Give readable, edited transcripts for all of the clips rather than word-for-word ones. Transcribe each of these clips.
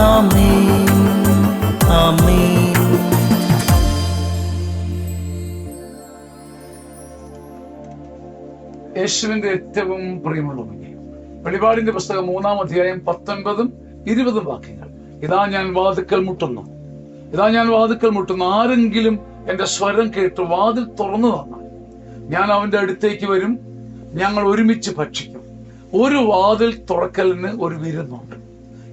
ആമേൻ ആമേൻ. യേശുവിന്റെ ഏറ്റവും പ്രിയമുള്ളവനെ, വെളിപാടിന്റെ പുസ്തകം 3-ാം അധ്യായം 19-20 വാക്യങ്ങൾ. ഇതാ ഞാൻ വാതിൽക്കൽ മുട്ടുന്നു, ഇതാ ഞാൻ വാതിൽക്കൽ മുട്ടുന്നു. ആരെങ്കിലും എന്റെ സ്വരം കേട്ട് വാതിൽ തുറന്നു തന്നാൽ ഞാൻ അവന്റെ അടുത്തേക്ക് വരും, ഞങ്ങൾ ഒരുമിച്ച് ഭക്ഷിക്കും. ഒരു വാതിൽ തുറക്കലിന് ഒരു വിരുന്നുണ്ട്.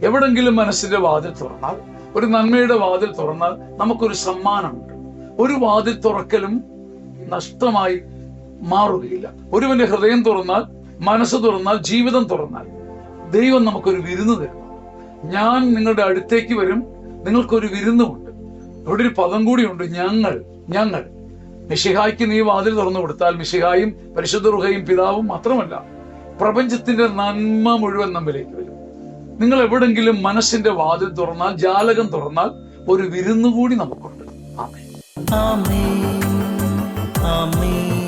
എവിടെങ്കിലും മനസ്സിന്റെ വാതിൽ തുറന്നാൽ, ഒരു നന്മയുടെ വാതിൽ തുറന്നാൽ നമുക്കൊരു സമ്മാനമുണ്ട്. ഒരു വാതിൽ തുറക്കലും നഷ്ടമായി മാറുകയില്ല. ഒരുവന്റെ ഹൃദയം തുറന്നാൽ, മനസ്സ് തുറന്നാൽ, ജീവിതം തുറന്നാൽ ദൈവം നമുക്കൊരു വിരുന്ന് തരുന്നു. ഞാൻ നിങ്ങളുടെ അടുത്തേക്ക് വരും, നിങ്ങൾക്കൊരു വിരുന്നുമുണ്ട്. ഇവിടെ ഒരു പദം കൂടിയുണ്ട്, ഞങ്ങൾ. മിശിഹായ്ക്ക് നീ വാതിൽ തുറന്നു കൊടുത്താൽ മിശിഹായും പരിശുദ്ധ റുഹയും പിതാവും മാത്രമല്ല, പ്രപഞ്ചത്തിന്റെ നന്മ മുഴുവൻ നമ്മിലേക്ക് വരും. നിങ്ങൾ എവിടെങ്കിലും മനസ്സിന്റെ വാതിൽ തുറന്നാൽ, ജാലകം തുറന്നാൽ ഒരു വിരുന്നു കൂടി നമുക്കുണ്ട്. ആമേൻ ആമേൻ ആമേൻ.